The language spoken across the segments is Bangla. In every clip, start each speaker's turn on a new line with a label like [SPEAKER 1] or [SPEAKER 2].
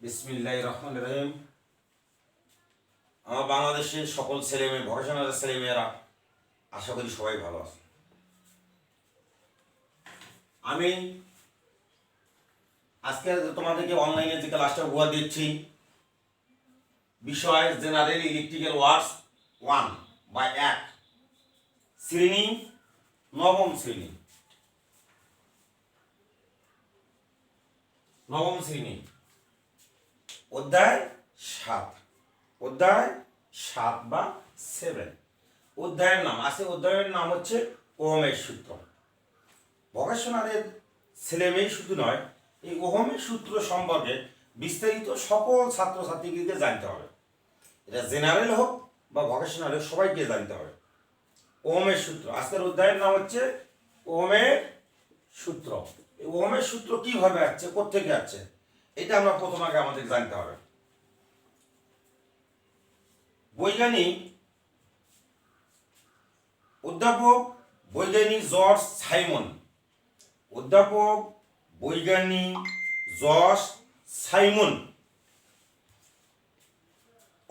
[SPEAKER 1] বিসমিল্লাহির রহমানির রহিম। আমার বাংলাদেশের সকল ছেলেমেয়ে, ভকেশনাল ছেলেমেয়েরা আশা করি সবাই ভালো আছে। আমি আজকে তোমাদেরকে অনলাইনে যে ক্লাসটা উপহার দিচ্ছি, বিষয় জেনারেল ইলেকট্রিক্যাল ওয়ার্কস 1 বা 1, শ্রেণী নবম শ্রেণী। নবম শ্রেণী অধ্যায় 7, অধ্যায় 7 বা 7। অধ্যায়ের নাম আছে, অধ্যায়ের নাম হচ্ছে ওহমের সূত্র। ভকেশনালের ছেলে মেয়ে শুধু নয়, এই ওহমের সূত্র সম্পর্কে বিস্তারিত সকল ছাত্রছাত্রীকে জানতে হবে। এটা জেনারেল হোক বা ভকেশনাল হোক, সবাইকে জানতে হবে ওহমের সূত্র। আজকের অধ্যায়ের নাম হচ্ছে ওহমের সূত্র। এই ওহমের সূত্র কিভাবে আসছে, কোত্থেকে আসছে, এটা আমরা প্রথম আগে আমাদের জানতে হবে। বৈজ্ঞানিক অধ্যাপক বৈজ্ঞানিক জর্জ সাইমন, অধ্যাপক বৈজ্ঞানিক George Simon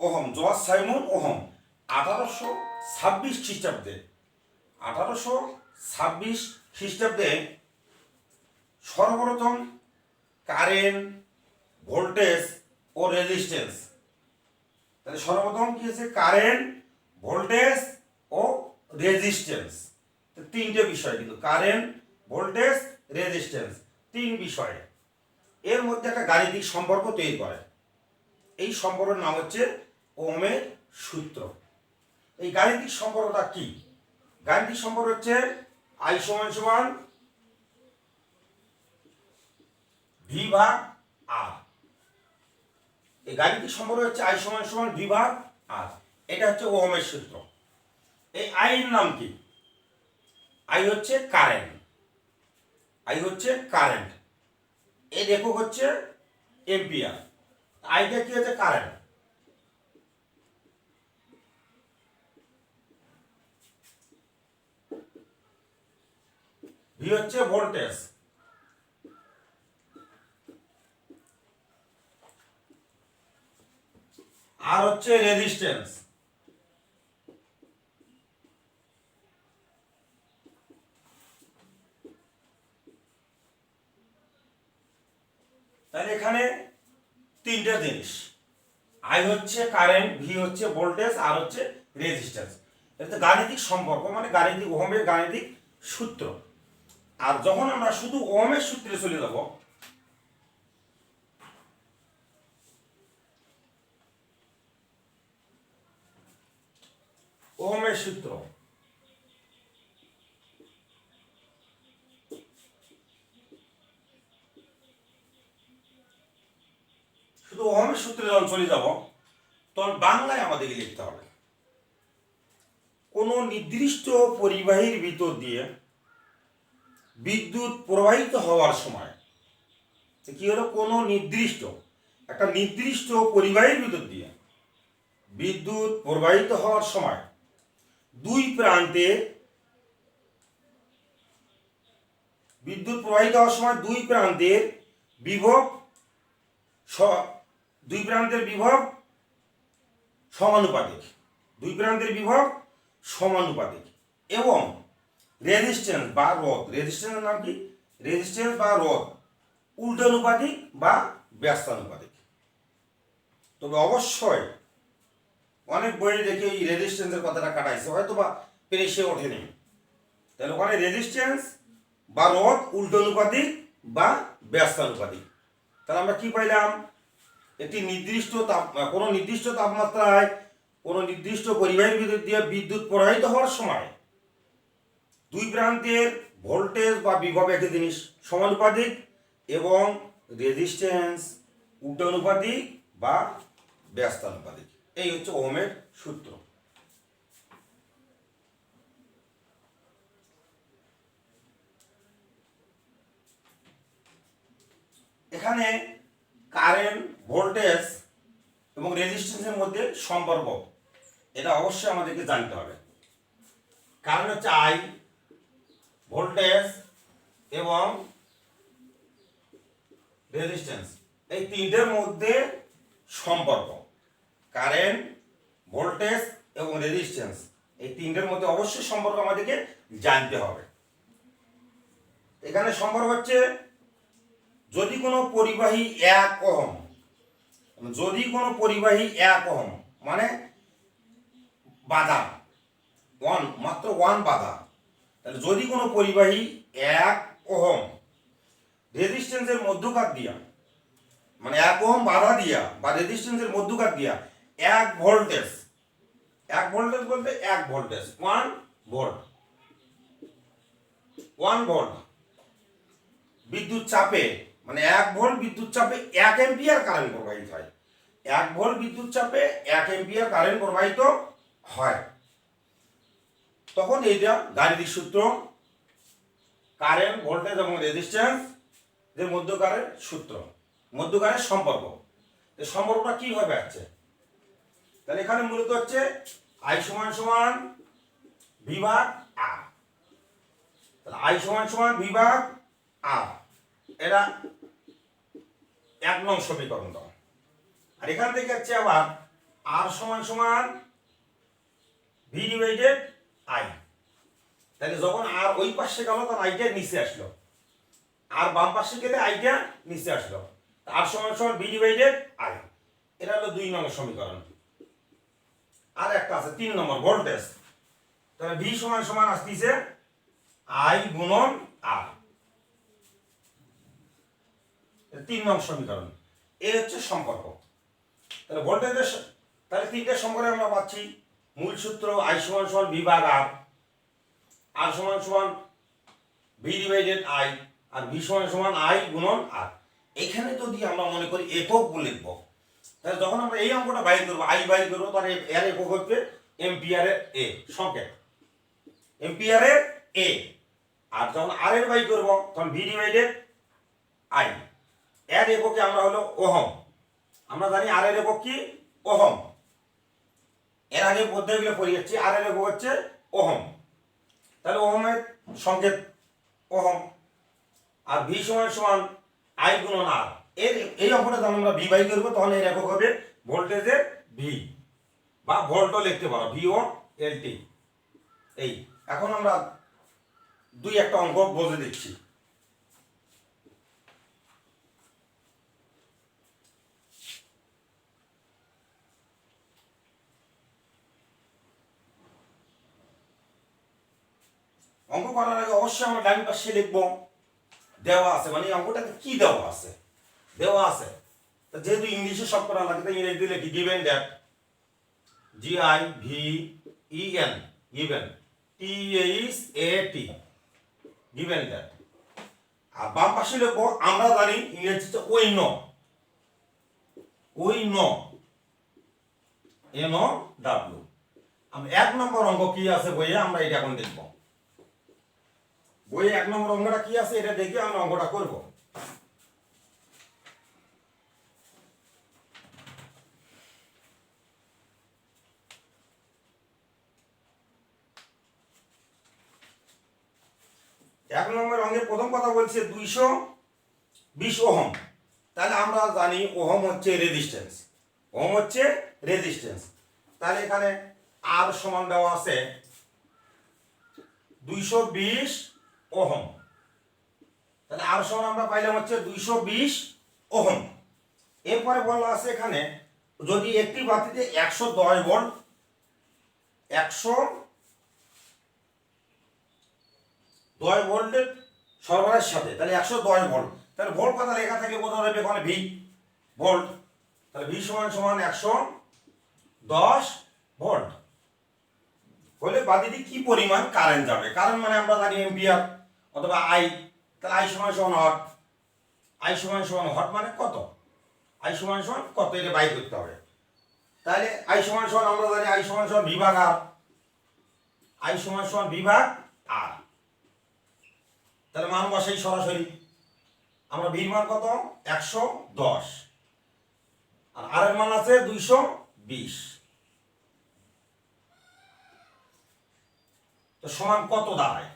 [SPEAKER 1] ohm, George Simon ohm 1826 খ্রিস্টাব্দে, 1826 খ্রিস্টাব্দে সর্বপ্রথম কারেন্ট, ভোল্টেজ ও রেজিস্ট্যান্স, তাহলে সর্বপ্রথম কি হয়েছে, কারেন্ট, ভোল্টেজ ও রেজিস্ট্যান্স, তিনটে বিষয়, কিন্তু কারেন্ট, ভোল্টেজ, রেজিস্ট্যান্স, তিন বিষয়। এর মধ্যে একটা গাণিতিক সম্পর্ক তৈরি করে। এই সম্পর্কের নাম হচ্ছে ওহমের সূত্র। এই গাণিতিক সম্পর্কটা কি? গাণিতিক সম্পর্ক হচ্ছে I সমান ভি ভাগ আর। এই গাণিতিক সম্পর্ক হচ্ছে I সমান ভি ভাগ আর। এটা হচ্ছে ওহমের সূত্র। এই I এর নাম কি? I হচ্ছে কারেন্ট, I হচ্ছে কারেন্ট, এর একক হচ্ছে এম্পিয়ার। আইটা কি হচ্ছে কারেন্ট, ভি হচ্ছে ভোল্টেজ, আর হচ্ছে রেজিস্ট্যান্স। তাহলে এখানে তিনটে জিনিস, আই হচ্ছে কারেন্ট, ভি হচ্ছে ভোল্টেজ, আর হচ্ছে রেজিস্ট্যান্স। এটা গাণিতিক সম্পর্ক, মানে গাণিতিক ওহমের গাণিতিক সূত্র। আর যখন আমরা শুধু ওহমের সূত্রে চলে যাব, ওহমের সূত্র, শুধু ওহমের সূত্রে যখন চলে যাব, তখন বাংলায় আমাদেরকে লিখতে হবে কোন নির্দিষ্ট পরিবাহীর ভিতর দিয়ে বিদ্যুৎ প্রবাহিত হওয়ার সময়, কি হলো, কোন নির্দিষ্ট একটা নির্দিষ্ট পরিবাহীর ভিতর দিয়ে বিদ্যুৎ প্রবাহিত হওয়ার সময় দুই প্রান্তে, বিদ্যুৎ প্রবাহিত হওয়ার সময় দুই প্রান্তের বিভব, দুই প্রান্তের বিভব সমানুপাতিক, দুই প্রান্তের বিভব সমানুপাতিক, এবং রেজিস্ট্যান্স বা রোধ, রেজিস্ট্যান্সের নাম কি, রেজিস্ট্যান্স বা রোধ উল্টানুপাতিক বা ব্যস্তানুপাতিক। তবে অবশ্যই অনেক বইয়ে দেখে এই রেজিস্ট্যান্সের কথাটা কাটাইছে, হয়তো বা পেরেসে ওঠেনি। তাহলে ওখানে রেজিস্ট্যান্স বা রোধ উল্টানুপাতিক বা ব্যস্তানুপাতিক। তাহলে আমরা কি পাইলাম, একটি নির্দিষ্ট কোনো নির্দিষ্ট তাপমাত্রায় কোনো নির্দিষ্ট পরিবাহীর ভিতর দিয়ে বিদ্যুৎ প্রবাহিত হওয়ার সময় দুই প্রান্তের ভোল্টেজ বা বিভব একই জিনিস, সমানুপাতিক, এবং রেজিস্ট্যান্স উল্টানুপাতিক বা ব্যস্তানুপাতিক। এই হচ্ছে ওহমের সূত্র। এখানে কারেন্ট, ভোল্টেজ এবং রেজিস্ট্যান্সের মধ্যে সম্পর্ক, এটা অবশ্যই আমাদেরকে জানতে হবে। কারণ হচ্ছে I, ভোল্টেজ এবং রেজিস্ট্যান্স, এই তিনটের মধ্যে সম্পর্ক, কারেন্ট, ভোল্টেজ এবং রেজিস্ট্যান্স, এই তিনটের মধ্যে অবশ্যই সম্পর্ক আমাদেরকে জানতে হবে। এখানে সম্পর্ক হচ্ছে যদি কোনো পরিবাহী 1 ওহম, যদি কোনো পরিবাহী 1 ওহম মানে বাধা মাত্র 1 বাধা, তাহলে যদি কোনো পরিবাহী 1 ওহম রেজিস্ট্যান্সের মধ্যকার দিয়া, মানে 1 ওহম বাধা দিয়া বা রেজিস্ট্যান্সের মধ্যকার দিয়া 1 ভোল্টেজ, 1 ভোল্টেজ বলতে 1 ভোল্টেজ 1 ভোল্ট, 1 ভোল্ট বিদ্যুৎ চাপে, মানে 1 ভোল্ট বিদ্যুৎ চাপে 1 অ্যাম্পিয়ার কারেন্ট প্রবাহিত হয়, 1 ভোল্ট বিদ্যুৎ চাপে 1 অ্যাম্পিয়ার কারেন্ট প্রবাহিত হয়, তখন এইটা গাণিতিক সূত্র কারেন্ট, ভোল্টেজ এবং রেজিস্ট্যান্স এর মধ্যকারের সূত্র, মধ্যকারের সম্পর্ক। এই সম্পর্কটা কিভাবে আছে, তাহলে এখানে মূলত হচ্ছে I সমান সমান বিভাগ আর, তাহলে I সমান সমান বিভাগ আর, এটা 1 নং সমীকরণ দাও। আর এখান থেকে হচ্ছে আবার আর সমান সমান ভি ডিভাইডেড আই, তাহলে যখন আর ওই পাশে গেল তখন আইটা নিচে আসলো, আর বাম পাশে গেলে আইটা নিচে আসলো, আর সমান সমান ভি ডিভাইডেড আই, এটা হলো 2 নম্বর সমীকরণ। আর একটা আছে 3 নম্বর ভোল্টেজ, তাহলে ভি সমান সমান আসতেছে আই গুণন আর, 3 নম্বর সমীকরণ। এই হচ্ছে সম্পর্ক। তাহলে ভোল্টেজের, তাহলে তিনটে সম্পর্কে আমরা পাচ্ছি মূল সূত্র আই সমান সমান ভি ভাগ আর সমান সমান ভি ডিভাইডেড আই, আর ভি সমান সমান আই গুণন আর। এখানে যদি আমরা মনে করি একক লিখবো, তাহলে যখন আমরা এই অঙ্কটা বাইর করবো, আই বাইর করবো, তাহলে এর একক হচ্ছে এম্পিয়ারের এ সংকেত, এম্পিয়ারের এ। আর যখন আর এর বাইর করবো তখন ভি ডিভাইডেড আই, এর এককে আমরা হলো ওহম, আমরা জানি আর এর একক কি ওহম, এর আগে পদ্ধতিগুলো পড়ে যাচ্ছি, আর এর একক হচ্ছে ওহম, তাহলে ওহমের সংকেত ওহম, আর ভি সমান সমান আই গুণন আর। এর এই অঙ্কটা যখন আমরা ভি বাই করবো তখন এর একক হবে ভোল্টেজের ভি, বা ভোল্টও লিখতে পারো ভি ও এল টি। এই এখন আমরা 2-1টা অঙ্ক বলে দিচ্ছি। অঙ্ক করার আগে অবশ্যই আমরা ডান পাশে লিখবো দেওয়া আছে, মানে অঙ্কটাতে কি দেওয়া আছে, দেওয়া আছে। যেহেতু ইংলিশে সব করা লাগে তাই ইংরেজি লিখি given that, G I V E N, given T H A T, given that. আর বাম পাশে লিখবো আমরা জানি ইংরেজিতে ওই নো, ওই নো, এন ও ডাব্লিউ। আমরা 1 নম্বর অঙ্ক কি আছে বইয়ে আমরা এটা এখন দেখবো, বইয়ে 1 নম্বর অঙ্কটা কি আছে এটা দেখে আমরা অঙ্কটা করব। এক নম্বর অঙ্কের প্রথম কথা বলছে 220 ওহম, তাহলে আমরা জানি ওহম হচ্ছে রেজিস্ট্যান্স, ওহম হচ্ছে রেজিস্ট্যান্স। তাহলে এখানে আর সমান দেওয়া আছে 220 ওহম, তাহলে আর সমান আমরা পাইলাম হচ্ছে 220 ওহম। এরপরে বলা আছে এখানে যদি একটি বাতিতে 110 ভোল্ট, 110 ভোল্টের সরবরাহের সাথে, তাহলে 110 ভোল্ট, তাহলে ভোল্ট কথা লেখা থাকলে কত হবে এখানে ভি ভোল্ট, তাহলে ভি সমান সমান 110 ভোল্ট হলে বাতিটি কি পরিমাণ কারেন্ট যাবে, কারেন্ট মানে আমরা জানি এম্পিয়ার অথবা আই, তাহলে আই সমান সমান হট, আই সমান সমান হট মানে কত, আই সমান সমান কত এটা বাই করতে হবে। তাহলে আই সমান সমান আমরা জানি আই সমান সমান বিভাগ আর, আই সমান সমান বিভাগ আর, তাহলে মান বসাই সরাসরি, আমরা ভির মান কত 110 আর আর এর মান আছে 220, তো সমান কত দাঁড়ায়,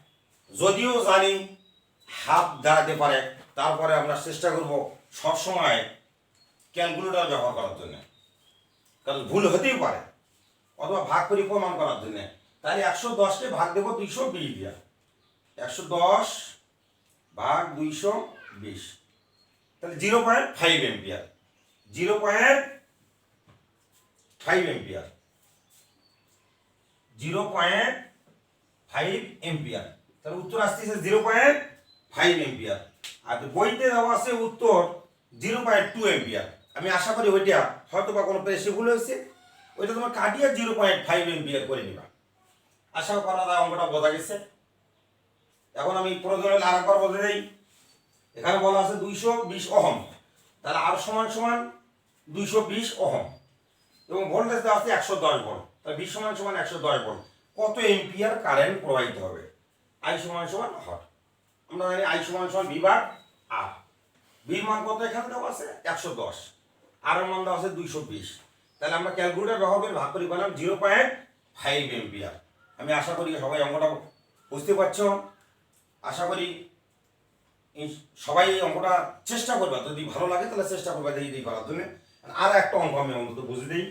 [SPEAKER 1] যদিও জানি হাফ দাঁড়াতে পারে, তারপরে আমরা চেষ্টা করব সবসময় ক্যালকুলেটর ব্যবহার করার জন্য, কারণ ভুল হতেই পারে, অথবা ভাগ করে প্রমাণ করার জন্য। তাহলে 110কে ভাগ দেবো 220 দিয়া, 110 ভাগ 220, তাহলে 0.5 এম্পিয়ার, 0.5 এম্পিয়ার, 0.5 এম্পিয়ার। তাহলে উত্তর আসতেছে 0.5 এম্পিয়ার। আর বইতে দেওয়া আছে উত্তর 0.2 এম্পিয়ার। আমি আশা করি ওইটা হয়তো বা কোনো পেশে ভুল হয়েছে, ওইটা তোমার কাটিয়ে 0.5 এম্পিয়ার করে নিবা। আশা করা যায় অঙ্কটা বোঝা গেছে। এখন আমি প্রয়োজনে আরেকবার বলে দিই। এখানে বলা আছে 220 ওহম, তাহলে আর সমান সমান 220 ওহম, এবং ভোল্টেজ দেওয়া আছে 110 ভোল্ট, তাহলে ভি সমান সমান 110 ভোল্ট। কত এম্পিয়ার কারেন্ট প্রবাহিত হবে? আই সমান সমান হট, আমরা জানি আই সমান সমান ভি ভাগ আর। ভির মান কত এখানে দেওয়া আছে? 110, আর এর মান দেওয়া আছে 220। তাহলে আমরা ক্যালকুলেটর ব্যবহার করে ভাগ করে পেলাম 0.5 এম্পিয়ার। আমি আশা করি সবাই অঙ্কটা বুঝতে পারছো। আশা করি সবাই এই অঙ্কটা চেষ্টা করবে, যদি ভালো লাগে তাহলে চেষ্টা করবে দিয়ে করার জন্য। আর একটা অঙ্ক আমি অন্তত বুঝে দিই।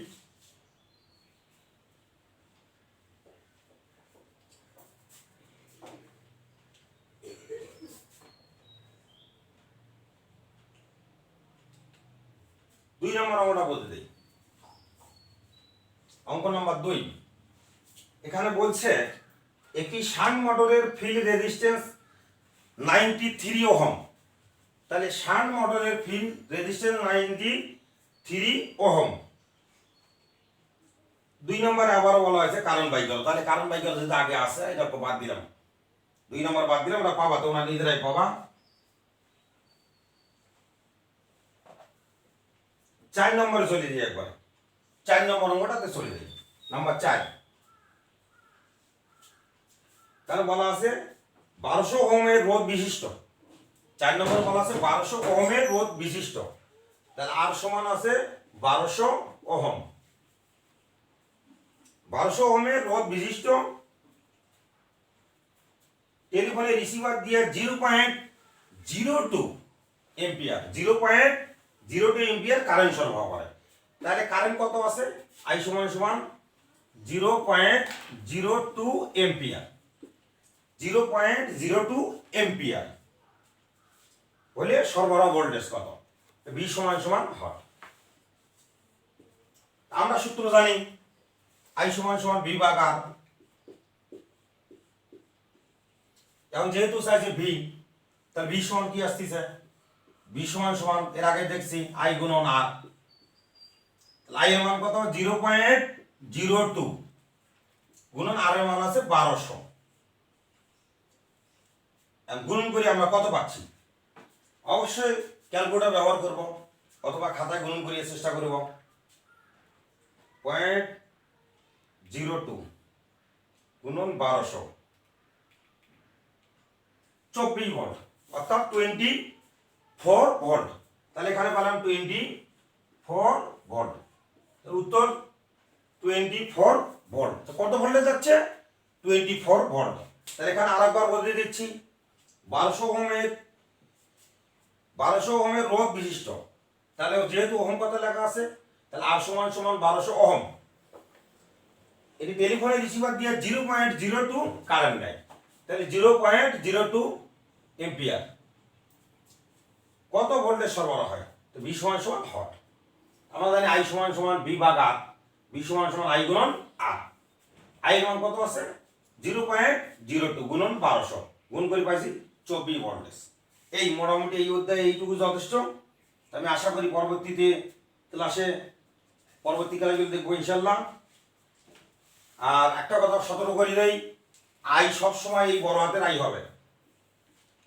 [SPEAKER 1] দুই নম্বর অঙ্কটা বলতে দিই, অঙ্ক নম্বর 2। এখানে বলছে একটি শান্ট মোটরের ফিল্ড রেজিস্ট্যান্স 93 ওহম। তাহলে শান্ট মোটরের ফিল্ড রেজিস্ট্যান্স 93 ওহম। 2 নম্বরে আবারও বলা হয়েছে কারণ বাইকল। তাহলে কারণ বাইকল যদি আগে আসে, এটা বাদ দিলাম, 2 নম্বর বাদ দিলাম, ওটা পাবা, তোমরা নিজেরাই পাবা। 4 নম্বরে চলে যাই একবার, 4 নম্বর অঙ্কটাতে চলে যাই, নাম্বার 4। তাহলে বলা আছে 1200 ওহমের রোধ বিশিষ্ট, 4 নম্বরে বলা আছে 1200 ওহমের রোধ বিশিষ্ট। তাহলে আর সমান আছে 1200 ওহম, 1200 ওহমের রোধ বিশিষ্ট টেলিফোনে রিসিভার দিয়ে 0.02 এম্পিয়ার, 0.02 এম্পিয়ার কারেন্ট সরবরাহ করে। তাহলে কারেন্ট কত আছে? আই সমান সমান 0.02 এম্পিয়ার, 0.02 এম্পিয়ার হলে সরবরাহ ভোল্টেজ কত? ভি সমান সমান হট। আমরা সূত্র জানি, আই সমান সমান ভি ভাগ আর। এখন যেহেতু চাইছে ভি, তাহলে ভি সমান কি আসতেছে? ভি সমান সমান এর আগে দেখছি আই গুণন আর। আই এর মান কত? 0.02 গুণন আর এর মান আছে 1200। গুণন করে আমরা কত পাচ্ছি? অবশ্যই ক্যালকুলেটর ব্যবহার করব, অথবা খাতায় গুণন করিয়ে চেষ্টা করব। 0.02 গুণন 1200, 24 ভোল্ট, অর্থাৎ 24 ভোল্ট। তাহলে এখানে পেলাম 24 ভোল্ট। উত্তর 24 ভোল্ট। কত ভোল্টে যাচ্ছে? 24 ভোল্ট। তাহলে এখানে আরেকবার বলে দিচ্ছি, 1200 ওহমের রোধ বিশিষ্ট। তাহলে যেহেতু ওহম কত লেখা আছে, তাহলে আর সমান সমান 1200 ওহম। এটি টেলিফোনে রিসিভার দিয়ে 0.02 কারেন্ট নেয়, তাহলে 0.02 এম্পিয়ার। কত ভোল্টেজ সরবরাহ হয়? তো ভি সমান সমান হট। আমরা জানি আই সমান সমান ভি ভাগ আর, ভি সমান সমান আই গুণন আর। আই এর মান কত আছে? 0.02 গুণন 1200, গুণ করে পাইছি 24 ভোল্টেজ। এই মোটামুটি এই অধ্যায়ে এইটুকু যথেষ্ট। আমি আশা করি পরবর্তীতে ক্লাসে পরবর্তীকালে যদি দেখবো ইনশাল্লাহ। আর একটা কথা সতর্ক করে দেই, আই সবসময় এই বড় হাতের আই হবে,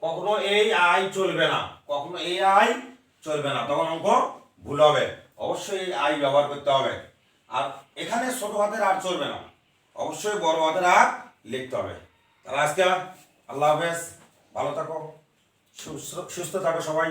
[SPEAKER 1] কখনো এই আই চলবে না, কখনো এই আই চলবে না, তখন অঙ্ক ভুল হবে। অবশ্যই এই আই ব্যবহার করতে হবে। আর এখানে ছোট হাতের আর চলবে না, অবশ্যই বড় হাতের আর লিখতে হবে। তাহলে আজকে আল্লাহ হাফেজ, ভালো থাকো, সুস্থ থাকো সবাই।